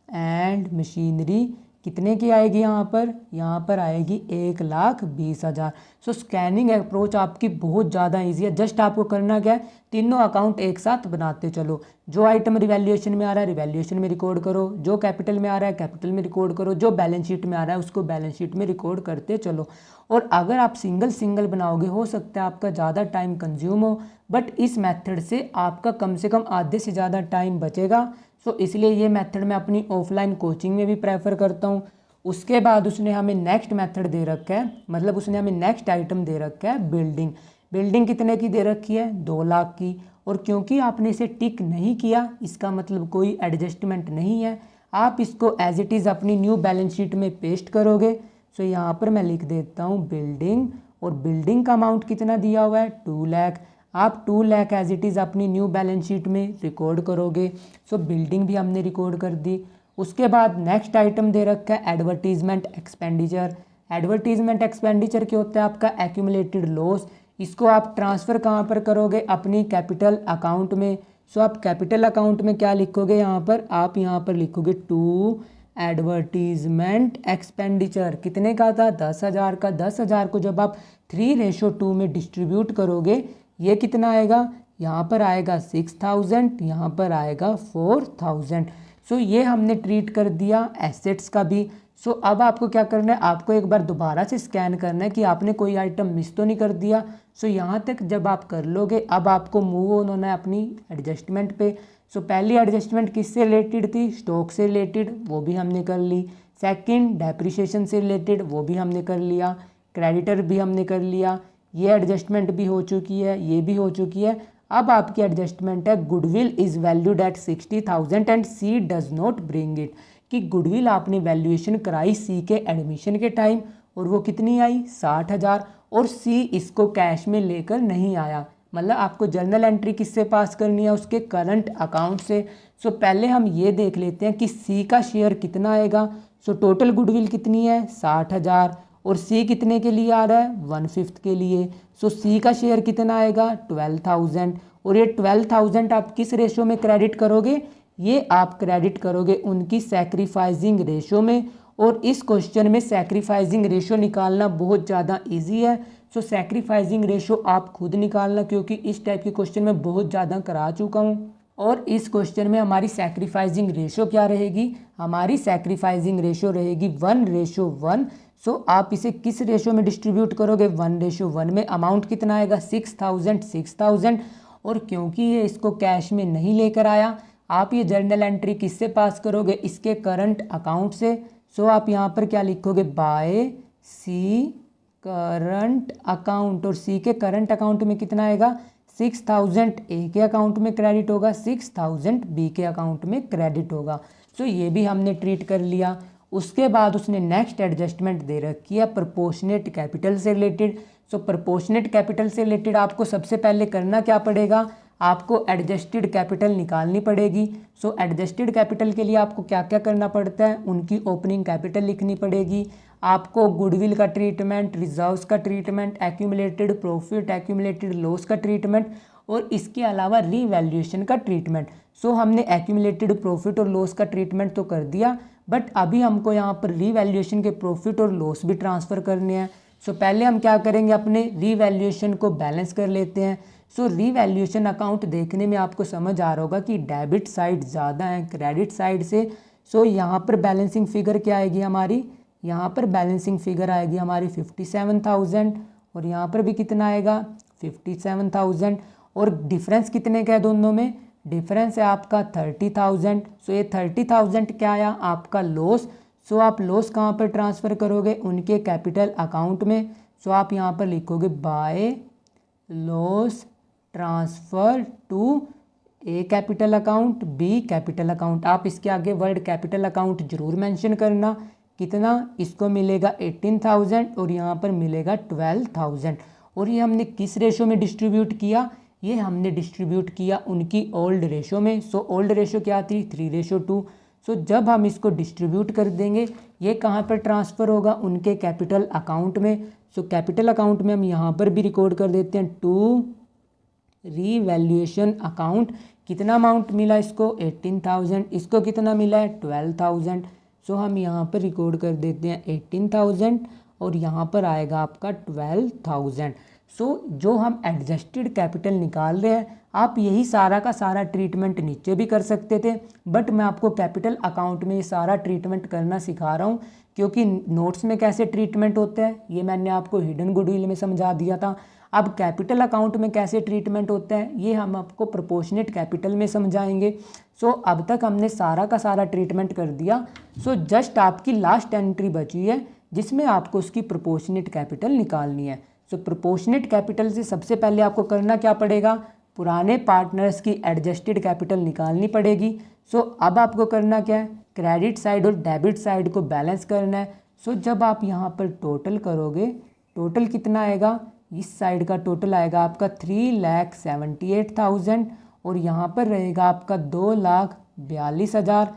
एंड मशीनरी कितने की आएगी, यहाँ पर आएगी 1,20,000। सो स्कैनिंग अप्रोच आपकी बहुत ज़्यादा इजी है। जस्ट आपको करना क्या है, तीनों अकाउंट एक साथ बनाते चलो। जो आइटम रिवैल्यूएशन में आ रहा है रिवैल्यूएशन में रिकॉर्ड करो, जो कैपिटल में आ रहा है कैपिटल में रिकॉर्ड करो, जो बैलेंस शीट में आ रहा है उसको बैलेंस शीट में रिकॉर्ड करते चलो। और अगर आप सिंगल सिंगल बनाओगे हो सकता है आपका ज़्यादा टाइम कंज्यूम हो, बट इस मेथड से आपका कम से कम आधे से ज़्यादा टाइम बचेगा। सो इसलिए ये मेथड मैं अपनी ऑफलाइन कोचिंग में भी प्रेफर करता हूँ। उसके बाद उसने हमें नेक्स्ट मेथड दे रखा है, मतलब उसने हमें नेक्स्ट आइटम दे रखा है बिल्डिंग। बिल्डिंग कितने की दे रखी है 2 लाख की, और क्योंकि आपने इसे टिक नहीं किया इसका मतलब कोई एडजस्टमेंट नहीं है, आप इसको एज इट इज़ अपनी न्यू बैलेंस शीट में पेस्ट करोगे। सो यहाँ पर मैं लिख देता हूँ बिल्डिंग, और बिल्डिंग का अमाउंट कितना दिया हुआ है 2 लाख। आप 2 लाख एज इट इज़ अपनी न्यू बैलेंस शीट में रिकॉर्ड करोगे। सो बिल्डिंग भी हमने रिकॉर्ड कर दी। उसके बाद नेक्स्ट आइटम दे रखा है एडवर्टीजमेंट एक्सपेंडिचर। एडवर्टीजमेंट एक्सपेंडिचर क्या होता है, आपका एक्यूमुलेटेड लॉस। इसको आप ट्रांसफ़र कहाँ पर करोगे, अपनी कैपिटल अकाउंट में। सो आप कैपिटल अकाउंट में क्या लिखोगे, आप यहाँ पर लिखोगे टू एडवर्टीजमेंट एक्सपेंडिचर। कितने का था 10,000 का। 10,000 को जब आप 3:2 में डिस्ट्रीब्यूट करोगे ये कितना आएगा, यहाँ पर आएगा 6,000, यहाँ पर आएगा 4,000। सो ये हमने ट्रीट कर दिया एसेट्स का भी। सो अब आपको क्या करना है, आपको एक बार दोबारा से स्कैन करना है कि आपने कोई आइटम मिस तो नहीं कर दिया। सो यहाँ तक जब आप कर लोगे अब आपको मूव ऑन होना है अपनी एडजस्टमेंट पे। सो पहली एडजस्टमेंट किससे रिलेटेड थी, स्टॉक से रिलेटेड, वो भी हमने कर ली। सेकंड डेप्रिसिएशन से रिलेटेड, वो भी हमने कर लिया। क्रेडिटर भी हमने कर लिया। ये एडजस्टमेंट भी हो चुकी है, ये भी हो चुकी है। अब आपकी एडजस्टमेंट है goodwill is valued at 60,000 and C does not bring it, कि गुडविल आपने वैल्यूएशन कराई सी के एडमिशन के टाइम और वो कितनी आई 60,000, और सी इसको कैश में लेकर नहीं आया। मतलब आपको जर्नल एंट्री किससे पास करनी है, उसके करंट अकाउंट से। सो पहले हम ये देख लेते हैं कि सी का शेयर कितना आएगा। सो टोटल गुडविल कितनी है 60,000, और सी कितने के लिए आ रहा है 1/5 के लिए। सो सी का शेयर कितना आएगा 12,000, और ये 12,000 आप किस रेशो में क्रेडिट करोगे, ये आप क्रेडिट करोगे उनकी सैक्रिफाइसिंग रेशो में। और इस क्वेश्चन में सैक्रिफाइसिंग रेशो निकालना बहुत ज़्यादा इजी है। सो सैक्रिफाइसिंग रेशो आप खुद निकालना, क्योंकि इस टाइप के क्वेश्चन मैं बहुत ज़्यादा करा चुका हूँ। और इस क्वेश्चन में हमारी सैक्रिफाइसिंग रेशो क्या रहेगी, हमारी सैक्रिफाइसिंग रेशो रहेगी 1:1। सो आप इसे किस रेशो में डिस्ट्रीब्यूट करोगे 1:1 में। अमाउंट कितना आएगा 6,000। और क्योंकि ये इसको कैश में नहीं लेकर आया, आप ये जर्नल एंट्री किससे पास करोगे, इसके करंट अकाउंट से। सो आप यहाँ पर क्या लिखोगे, बाय सी करंट अकाउंट, और सी के करंट अकाउंट में कितना आएगा 6,000 ए के अकाउंट में क्रेडिट होगा, 6,000 बी के अकाउंट में क्रेडिट होगा। सो ये भी हमने ट्रीट कर लिया। उसके बाद उसने नेक्स्ट एडजस्टमेंट दे रखी है प्रोपोर्शनेट कैपिटल से रिलेटेड। सो प्रोपोर्शनेट कैपिटल से रिलेटेड आपको सबसे पहले करना क्या पड़ेगा, आपको एडजस्टेड कैपिटल निकालनी पड़ेगी। सो एडजस्टेड कैपिटल के लिए आपको क्या क्या करना पड़ता है, उनकी ओपनिंग कैपिटल लिखनी पड़ेगी, आपको गुडविल का ट्रीटमेंट, रिजर्व्स का treatment, accumulated profit, accumulated loss का ट्रीटमेंट, और इसके अलावा रीवैल्यूएशन का ट्रीटमेंट। सो हमने एक्यूमुलेटेड प्रॉफिट और लॉस का ट्रीटमेंट तो कर दिया, बट अभी हमको यहाँ पर रीवैल्यूएशन के प्रॉफिट और लॉस भी ट्रांसफ़र करने हैं। सो पहले हम क्या करेंगे, अपने रीवैल्यूएशन को बैलेंस कर लेते हैं। सो रीवैल्यूएशन अकाउंट देखने में आपको समझ आ रहा होगा कि डेबिट साइड ज़्यादा है क्रेडिट साइड से। सो यहाँ पर बैलेंसिंग फिगर क्या आएगी हमारी, यहाँ पर बैलेंसिंग फिगर आएगी हमारी 57,000 और यहाँ पर भी कितना आएगा 57,000। और डिफरेंस कितने का है दोनों में, डिफरेंस है आपका 30,000। सो ये 30,000 क्या आया आपका लॉस। सो आप लॉस कहाँ पर ट्रांसफ़र करोगे, उनके कैपिटल अकाउंट में। सो आप यहाँ पर लिखोगे by loss transfer to A capital account B capital account. आप इसके आगे वर्ड कैपिटल अकाउंट जरूर मेंशन करना। कितना, इसको मिलेगा 18,000 और यहाँ पर मिलेगा 12,000। और ये हमने किस रेशो में डिस्ट्रीब्यूट किया, ये हमने डिस्ट्रीब्यूट किया उनकी ओल्ड रेशो में। सो ओल्ड रेशो क्या थी 3:2। सो जब हम इसको डिस्ट्रीब्यूट कर देंगे ये कहाँ पर ट्रांसफ़र होगा, उनके कैपिटल अकाउंट में। सो कैपिटल अकाउंट में हम यहाँ पर भी रिकॉर्ड कर देते हैं टू रीवैल्यूएशन अकाउंट। कितना अमाउंट मिला इसको 18,000, इसको कितना मिला है 12,000। सो हम यहाँ पर रिकॉर्ड कर देते हैं 18,000 और यहाँ पर आएगा आपका 12,000। सो जो हम एडजस्टेड कैपिटल निकाल रहे हैं, आप यही सारा का सारा ट्रीटमेंट नीचे भी कर सकते थे, बट मैं आपको कैपिटल अकाउंट में ये सारा ट्रीटमेंट करना सिखा रहा हूँ, क्योंकि नोट्स में कैसे ट्रीटमेंट होता है ये मैंने आपको हिडन गुडविल में समझा दिया था। अब कैपिटल अकाउंट में कैसे ट्रीटमेंट होता है ये हम आपको प्रोपोर्शनेट कैपिटल में समझाएंगे। सो अब तक हमने सारा का सारा ट्रीटमेंट कर दिया। सो जस्ट आपकी लास्ट एंट्री बची है जिसमें आपको उसकी प्रोपोर्शनेट कैपिटल निकालनी है। सो प्रोपोर्शनेट कैपिटल से सबसे पहले आपको करना क्या पड़ेगा, पुराने पार्टनर्स की एडजस्टेड कैपिटल निकालनी पड़ेगी। सो अब आपको करना क्या है, क्रेडिट साइड और डेबिट साइड को बैलेंस करना है। सो जब आप यहाँ पर टोटल करोगे, टोटल कितना आएगा, इस साइड का टोटल आएगा आपका 3,78,000 और यहाँ पर रहेगा आपका 2,42,000।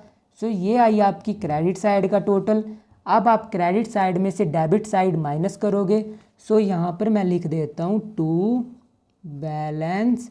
सो ये आई आपकी क्रेडिट साइड का टोटल। अब आप क्रेडिट साइड में से डेबिट साइड माइनस करोगे। सो यहाँ पर मैं लिख देता हूँ टू बैलेंस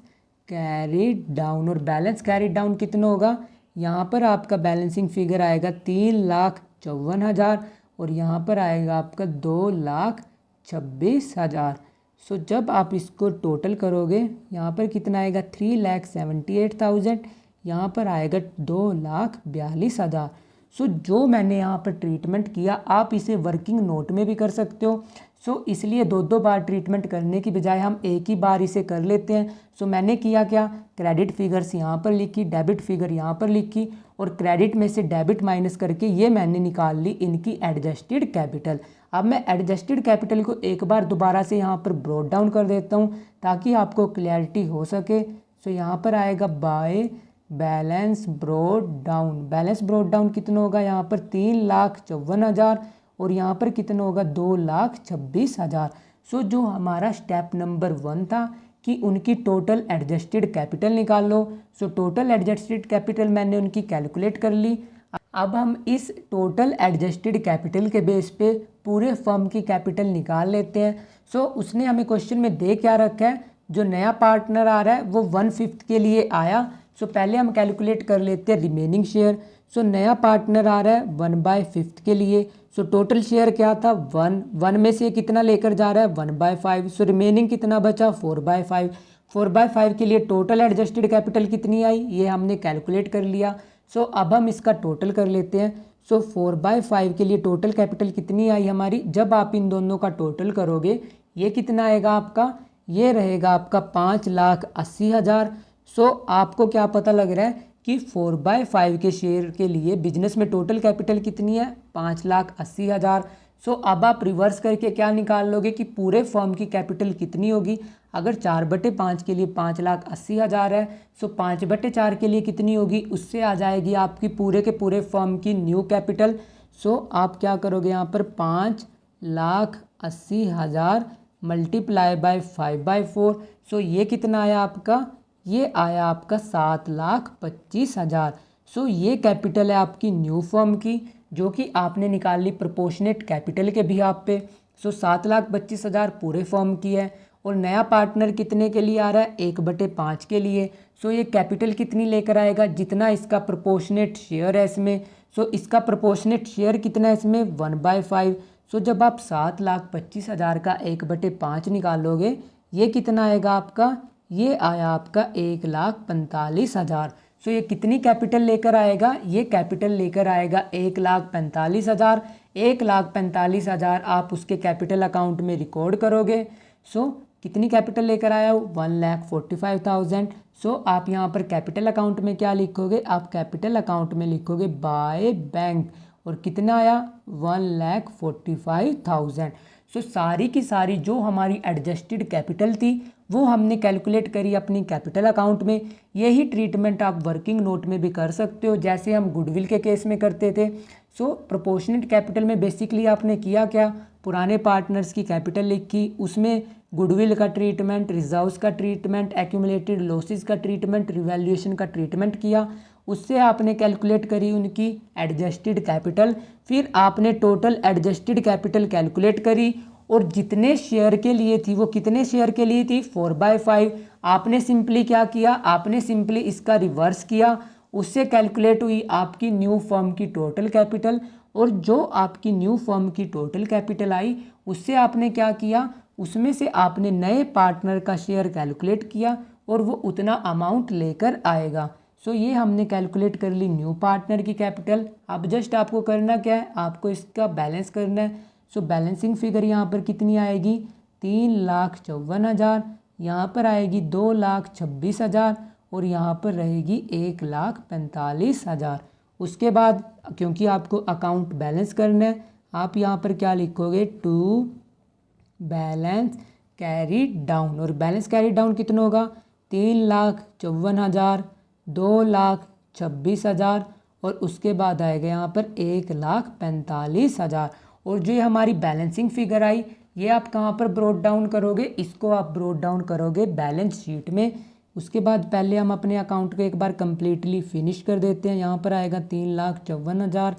कैरिड डाउन, और बैलेंस कैरिड डाउन कितना होगा, यहाँ पर आपका बैलेंसिंग फिगर आएगा 3,54,000 और यहाँ पर आएगा आपका 2,26,000। सो जब आप इसको टोटल करोगे यहाँ पर कितना आएगा 3,78,000, यहाँ पर आएगा 2,42,000। सो जो मैंने यहाँ पर ट्रीटमेंट किया आप इसे वर्किंग नोट में भी कर सकते हो। सो इसलिए दो बार ट्रीटमेंट करने की बजाय हम एक ही बार इसे कर लेते हैं। सो मैंने किया क्या, क्रेडिट फिगर्स यहाँ पर लिखी, डेबिट फिगर यहाँ पर लिखी और क्रेडिट में से डेबिट माइनस करके ये मैंने निकाल ली इनकी एडजस्टेड कैपिटल। अब मैं एडजस्टेड कैपिटल को एक बार दोबारा से यहाँ पर ब्रोड डाउन कर देता हूँ ताकि आपको क्लैरिटी हो सके। सो यहाँ पर आएगा by balance broad down. Balance broad down कितना होगा, यहाँ पर 3,54,000 और यहाँ पर कितना होगा 2,26,000। सो जो हमारा स्टेप नंबर 1 था कि उनकी टोटल एडजस्टेड कैपिटल निकाल लो। सो टोटल एडजस्टेड कैपिटल मैंने उनकी कैलकुलेट कर ली। अब हम इस टोटल एडजस्टेड कैपिटल के बेस पे पूरे फर्म की कैपिटल निकाल लेते हैं। सो उसने हमें क्वेश्चन में दे क्या रखा है, जो नया पार्टनर आ रहा है वो 1/5 के लिए आया। सो पहले हम कैलकुलेट कर लेते हैं रिमेनिंग शेयर। सो नया पार्टनर आ रहा है 1/5 के लिए। सो टोटल शेयर क्या था 1 में से कितना लेकर जा रहा है 1/5। सो रिमेनिंग कितना बचा 4/5। 4/5 के लिए टोटल एडजस्टेड कैपिटल कितनी आई ये हमने कैलकुलेट कर लिया। सो अब हम इसका टोटल कर लेते हैं। सो 4/5 के लिए टोटल कैपिटल कितनी आई हमारी, जब आप इन दोनों का टोटल करोगे ये कितना आएगा आपका, ये रहेगा आपका 5,80,000। सो आपको क्या पता लग रहा है कि 4/5 के शेयर के लिए बिजनेस में टोटल कैपिटल कितनी है 5,80,000। सो अब आप रिवर्स करके क्या निकाल लोगे कि पूरे फर्म की कैपिटल कितनी होगी। अगर 4/5 के लिए 5,80,000 है, सो 5/4 के लिए कितनी होगी, उससे आ जाएगी आपकी पूरे के पूरे फर्म की न्यू कैपिटल। सो आप क्या करोगे यहाँ पर 5,80,000 मल्टीप्लाई बाय 5/4। सो ये कितना आया आपका, ये आया आपका 7,25,000। सो ये कैपिटल है आपकी न्यू फर्म की जो कि आपने निकाल ली प्रोपोर्शनेट कैपिटल के भी आप पे। सो 7,25,000 पूरे फर्म की है और नया पार्टनर कितने के लिए आ रहा है, 1/5 के लिए। सो ये कैपिटल कितनी लेकर आएगा, जितना इसका प्रोपोर्शनेट शेयर है इसमें। सो इसका प्रोपोर्शनेट शेयर कितना है इसमें, 1/5। सो जब आप 7,25,000 का 1/5 निकालोगे, ये कितना आएगा आपका, ये आया आपका 1,45,000। सो ये कितनी कैपिटल लेकर आएगा, ये कैपिटल लेकर आएगा 1,45,000। 1,45,000 आप उसके कैपिटल अकाउंट में रिकॉर्ड करोगे। सो कितनी कैपिटल लेकर आया हो, 1,45,000। सो आप यहाँ पर कैपिटल अकाउंट में क्या लिखोगे, आप कैपिटल अकाउंट में लिखोगे बाय बैंक, और कितना आया, 1,45,000। सो सारी की सारी जो हमारी एडजस्टेड कैपिटल थी वो हमने कैलकुलेट करी अपनी कैपिटल अकाउंट में। यही ट्रीटमेंट आप वर्किंग नोट में भी कर सकते हो, जैसे हम गुडविल के केस में करते थे। सो प्रोपोर्शनेट कैपिटल में बेसिकली आपने किया क्या, पुराने पार्टनर्स की कैपिटल लिखी, उसमें गुडविल का ट्रीटमेंट, रिजर्व्स का ट्रीटमेंट, एक्यूमुलेटेड लॉसेस का ट्रीटमेंट, रिवैल्यूएशन का ट्रीटमेंट किया। उससे आपने कैलकुलेट करी उनकी एडजस्टेड कैपिटल। फिर आपने टोटल एडजस्टेड कैपिटल कैलकुलेट करी, और जितने शेयर के लिए थी वो कितने शेयर के लिए थी, 4/5। आपने सिंपली क्या किया, आपने सिंपली इसका रिवर्स किया, उससे कैलकुलेट हुई आपकी न्यू फर्म की टोटल कैपिटल। और जो आपकी न्यू फर्म की टोटल कैपिटल आई, उससे आपने क्या किया, उसमें से आपने नए पार्टनर का शेयर कैलकुलेट किया, और वो उतना अमाउंट लेकर आएगा। सो ये हमने कैलकुलेट कर ली न्यू पार्टनर की कैपिटल। अब जस्ट आपको करना क्या है, आपको इसका बैलेंस करना है। सो बैलेंसिंग फिगर यहाँ पर कितनी आएगी, 3,54,000, यहाँ पर आएगी 2,26,000, और यहाँ पर रहेगी 1,45,000। उसके बाद क्योंकि आपको अकाउंट बैलेंस करना है, आप यहाँ पर क्या लिखोगे, टू बैलेंस कैरी डाउन। और बैलेंस कैरी डाउन कितना होगा, 3,54,000, 2,26,000, और उसके बाद आएगा यहाँ पर 1,45,000। और जो ये हमारी बैलेंसिंग फिगर आई, ये आप कहाँ पर ब्रोट डाउन करोगे, इसको आप ब्रोट डाउन करोगे बैलेंस शीट में। उसके बाद पहले हम अपने अकाउंट को एक बार कंप्लीटली फिनिश कर देते हैं। यहाँ पर आएगा 3,54,000,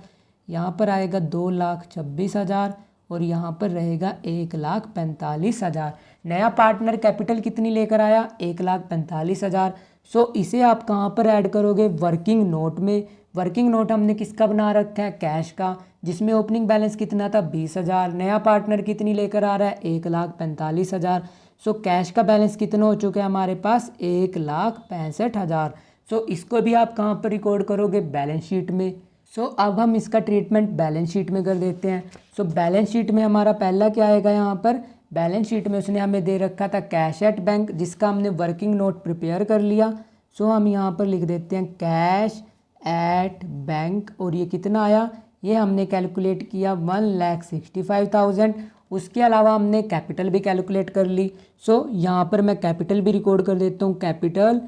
यहाँ पर आएगा 2,26,000, और यहाँ पर रहेगा 1,45,000। नया पार्टनर कैपिटल कितनी लेकर आया, 1,45,000। सो इसे आप कहाँ पर ऐड करोगे, वर्किंग नोट में। वर्किंग नोट हमने किसका बना रखा है, कैश का, जिसमें ओपनिंग बैलेंस कितना था, 20,000। नया पार्टनर कितनी लेकर आ रहा है, 1,45,000। सो कैश का बैलेंस कितना हो चुका है हमारे पास, 1,65,000। सो इसको भी आप कहाँ पर रिकॉर्ड करोगे, बैलेंस शीट में। सो अब हम इसका ट्रीटमेंट बैलेंस शीट में कर देते हैं। सो बैलेंस शीट में हमारा पहला क्या आएगा, यहाँ पर बैलेंस शीट में उसने हमें दे रखा था कैश एट बैंक, जिसका हमने वर्किंग नोट प्रिपेयर कर लिया। सो हम यहाँ पर लिख देते हैं कैश एट बैंक, और ये कितना आया, ये हमने कैलकुलेट किया 1,65,000। उसके अलावा हमने कैपिटल भी कैलकुलेट कर ली। सो यहाँ पर मैं कैपिटल भी रिकॉर्ड कर देता हूँ, कैपिटल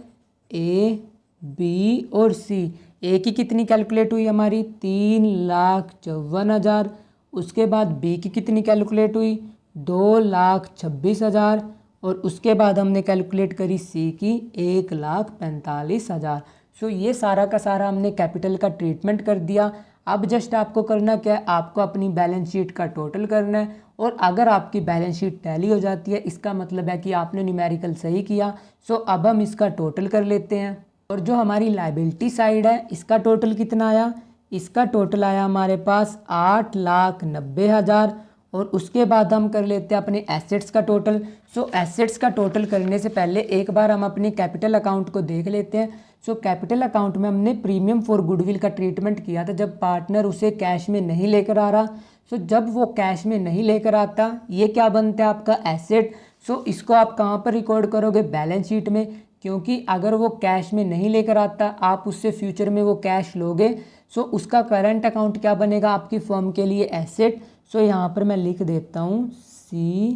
ए, बी और सी। ए की कितनी कैलकुलेट हुई हमारी, 3,54,000। उसके बाद बी की कितनी कैलकुलेट हुई, 2,26,000, और उसके बाद हमने कैलकुलेट करी सी की 1,45,000। सो ये सारा का सारा हमने कैपिटल का ट्रीटमेंट कर दिया। अब जस्ट आपको करना क्या है, आपको अपनी बैलेंस शीट का टोटल करना है, और अगर आपकी बैलेंस शीट टैली हो जाती है, इसका मतलब है कि आपने न्यूमेरिकल सही किया। सो अब हम इसका टोटल कर लेते हैं। और जो हमारी लायबिलिटी साइड है, इसका टोटल कितना आया, इसका टोटल आया हमारे पास 8,90,000। और उसके बाद हम कर लेते हैं अपने एसेट्स का टोटल। सो एसेट्स का टोटल करने से पहले एक बार हम अपनी कैपिटल अकाउंट को देख लेते हैं। सो कैपिटल अकाउंट में हमने प्रीमियम फॉर गुडविल का ट्रीटमेंट किया था, जब पार्टनर उसे कैश में नहीं लेकर आ रहा। सो जब वो कैश में नहीं लेकर आता, ये क्या बनता है आपका एसेट। सो इसको आप कहाँ पर रिकॉर्ड करोगे, बैलेंस शीट में, क्योंकि अगर वो कैश में नहीं लेकर आता, आप उससे फ्यूचर में वो कैश लोगे। सो उसका करंट अकाउंट क्या बनेगा आपकी फर्म के लिए, एसेट। सो यहाँ पर मैं लिख देता हूँ सी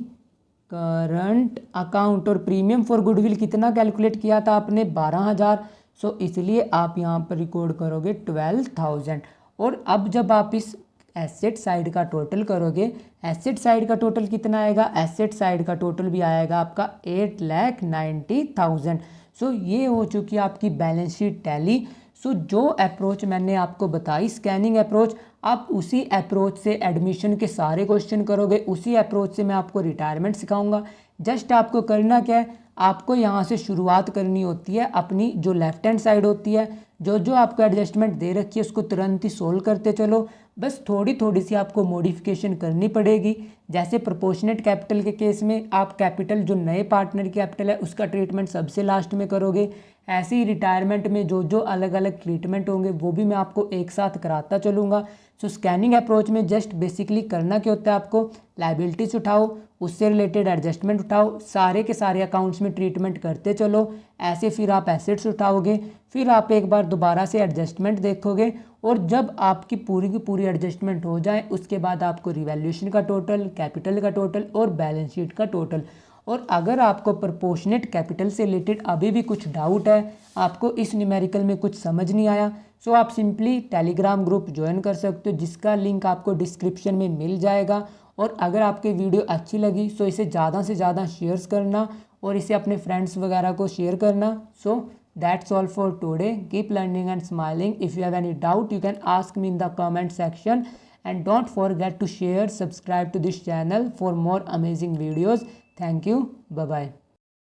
करंट अकाउंट। और प्रीमियम फॉर गुडविल कितना कैलकुलेट किया था आपने, 12,000। सो इसलिए आप यहाँ पर रिकॉर्ड करोगे 12,000। और अब जब आप इस एसेट साइड का टोटल करोगे, एसेट साइड का टोटल कितना आएगा, एसेट साइड का टोटल भी आएगा आपका 8,90,000। सो ये हो चुकी है आपकी बैलेंस शीट टैली। सो जो अप्रोच मैंने आपको बताई स्कैनिंग अप्रोच, आप उसी अप्रोच से एडमिशन के सारे क्वेश्चन करोगे, उसी अप्रोच से मैं आपको रिटायरमेंट सिखाऊंगा। जस्ट आपको करना क्या है, आपको यहाँ से शुरुआत करनी होती है, अपनी जो लेफ्ट हैंड साइड होती है, जो आपको एडजस्टमेंट दे रखी है उसको तुरंत ही सोल्व करते चलो। बस थोड़ी थोड़ी सी आपको मॉडिफिकेशन करनी पड़ेगी। जैसे प्रोपोर्शनेट कैपिटल के केस में आप कैपिटल जो नए पार्टनर की कैपिटल है उसका ट्रीटमेंट सबसे लास्ट में करोगे, ऐसे ही रिटायरमेंट में जो अलग अलग ट्रीटमेंट होंगे वो भी मैं आपको एक साथ कराता चलूँगा। सो स्कैनिंग अप्रोच में जस्ट बेसिकली करना क्या होता है, आपको लाइबिलिटीज उठाओ, उससे रिलेटेड एडजस्टमेंट उठाओ, सारे के सारे अकाउंट्स में ट्रीटमेंट करते चलो, ऐसे फिर आप एसेट्स उठाओगे, फिर आप एक बार दोबारा से एडजस्टमेंट देखोगे, और जब आपकी पूरी की पूरी एडजस्टमेंट हो जाए उसके बाद आपको रिवैल्यूएशन का टोटल, कैपिटल का टोटल और बैलेंस शीट का टोटल। और अगर आपको प्रोपोर्शनेट कैपिटल से रिलेटेड अभी भी कुछ डाउट है, आपको इस न्यूमेरिकल में कुछ समझ नहीं आया, सो आप सिंपली टेलीग्राम ग्रुप ज्वाइन कर सकते हो जिसका लिंक आपको डिस्क्रिप्शन में मिल जाएगा। और अगर आपकी वीडियो अच्छी लगी सो इसे ज़्यादा से ज़्यादा शेयर्स करना और इसे अपने फ्रेंड्स वगैरह को शेयर करना। So that's all for today, keep learning and smiling. If you have any doubt you can ask me in the comment section, and don't forget to share, subscribe to this channel for more amazing videos. Thank you. Bye bye.